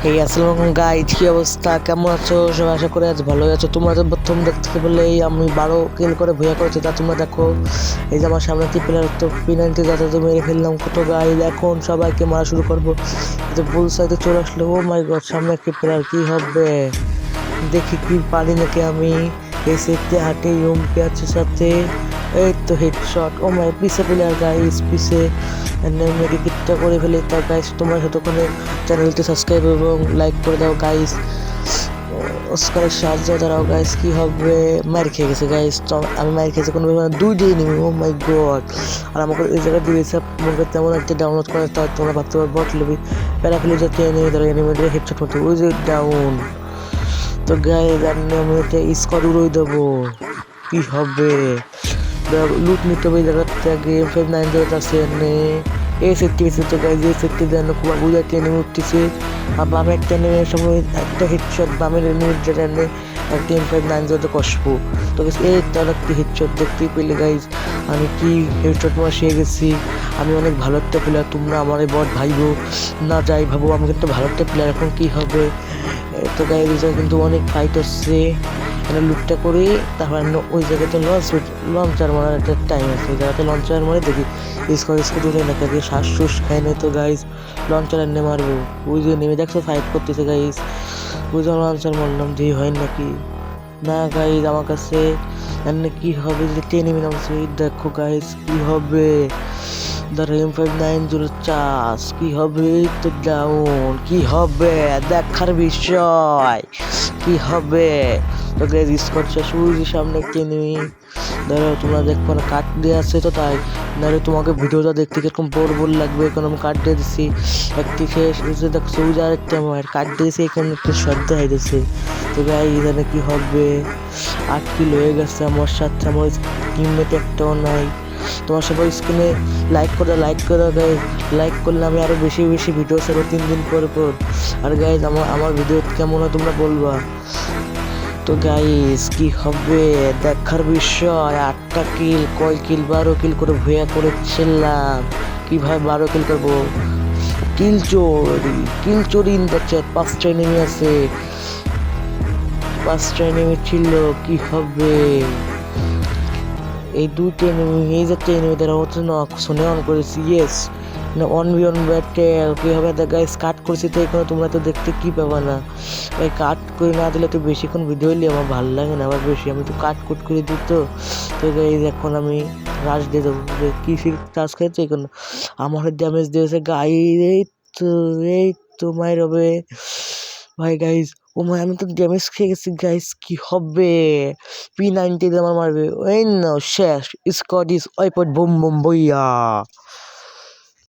এই আসসালামু আলাইকুম গাইজ, কি অবস্থা, কেমন আছো সবাই? আশা করে আজ ভালোই আছো। তোমরা তো প্রথম দেখতে পেলেই আমি 12 কিল করে ভুয়া করেছি, তা তোমরা দেখো। এই যে আমার সামনে কি প্লেয়ার, তো পেনাল্টি যাতে তো মেরে ফেললাম কত গাইজ। এখন সবাইকে মারা শুরু করবো। যে বুল সাইডে চলে আসলো। ও মাই গড, সামনে একটি প্লেয়ার, কি হবে দেখি কি পারি নাকি আমি। এই সেটতে হাঁটে ইউমকে আছে সাথে। এই তো হেডশট। ও মাই, পিছে প্লেয়ার গাইজ, পিছে মেডিকেটটা করে ফেলে। তা গাইজ তোমরা যতক্ষণে চ্যানেলটি সাবস্ক্রাইব এবং লাইক করে দাও গাইজ। অস্কারের সাহায্য দাঁড়াও গাইজ, কি হবে। মার খেয়ে গেছে গাইজ, তো আমি মার খেয়েছি কোনো দুই দিয়ে নিবি। ও মাই গড, আর আমাকে এই জায়গায় দিয়েছে আমাকে তেমন একটা ডাউনলোড করে, তা তোমরা ভাবতে পারো বট লবি প্যারাফিলি যাতে এনিমি ধরো এনিমিদের হেডশট করতে। ওই যে ডাউন। তো গাইজ আমি একটা স্কোয়াড উড়িয়ে দেবো, কি হবে। লুট নিতে হবে এই জায়গার থেকে। M590 আছে এনে এই সেটটি এসে। তো গাইজ এই সেটটি যেন খুব বুঝাতে এনিমি উঠতেছে। আর বামে একটা এনিমির সময় একটা হেডশট, বামের এনিমির যেটা এনে একটা M590 কষবো। তো এই তার একটি হেডশট দেখতেই পেলে গাইজ। আমি কি হেডশট মারা শিখে গেছি। আমি অনেক ভালো একটা প্লেয়ার, তোমরা আমার এই বট ভাইবো না যাই ভাবো, আমি কিন্তু ভালো একটা প্লেয়ার। এখন কি হবে। তো গাইজ কিন্তু অনেক ফাইট হচ্ছে। লুটটা করে তারপর ওই জায়গাতে লঞ্চার মারার একটা টাইম আছে। ওই জায়গাতে লঞ্চার মারে দেখি স্কোর উঠে না থাকে, শ্বাস শুস খায় না। তো গাইজ লঞ্চার এনে মারবো। ওই যে নেমে দেখছো ফাইট করতেছে গাইজ। ওই যে লঞ্চার মারলাম, যে হয় নাকি না গাইজ। আমার কাছে এনে কি হবে যে নেমে নামছে। দেখো গাইজ কি হবে। ধরো M590 চাষ কি হবে। তো ডাউন কি হবে দেখার বিষয়, কি হবে। তো গাইজ স্কোর শেষ। ওই যে সামনে একটি এনিমি, ধরো তোমরা দেখবো না, কাট দিয়ে আসছে তো তাই। নাহলে তোমাকে ভিডিওটা দেখতে কিরকম বোর লাগবে। এখন আমি কাট দিয়ে দিচ্ছি একটি শেষ। দেখছো ওই যে আরেকটা আমার কাট দিয়েছি, এখানে একটা শব্দ হয়ে গেছে। তো গাইজ এখানে কি হবে। 8 কিল হয়ে গেছে আমার সাথে, আমার টিমমেট একটাও নাই। তোমার সবাই স্ক্রিনে লাইক করে গাইজ। লাইক করলে আমি আরো বেশি বেশি ভিডিও ছাড়বো 3 দিন পর পর। আর গাইজ আমার ভিডিও কেমন হয় তোমরা বলবা। তো গাইজ কি হবে দেখার বিষয়। 8টা কিল, কয় কিল, 12 কিল করে ভুয়া করেছিলাম। কিভাবে 12 কিল করবো। কিল চোরি ইন দ্য চ্যাট। 5টা এনিমি আছে, 5টা এনিমি ছিল, কি হবে। এই দুটো এনিমি, এই যে এনিমি দ্বারা হচ্ছে না শুনে অন করেছি। ইয়েস, না 1v1 ব্যাটেল কি হবে। গাইস কাট করছি তো এখানে তোমরা তো দেখতে কি পাবা না ভাই। কাট করে না দিলে তো বেশিক্ষণ ভিডিও হইলে আমার ভালো লাগে না আবার বেশি। আমি তো কাট করে দিই। তো গাইস এখন আমি রাশ দিয়ে দেবো। কি চার্জ খেয়েছে এখন আমার ড্যামেজ দিয়েছে গাইস। তো এই তো মায়ের হবে ভাই গাইস। ও মাই, আমি তো ড্যামেজ খেয়ে গেছি গাইস, কি হবে। P90 আমার মারবে। ওই না শেষ। Scott is wiped boom boom বইয়া।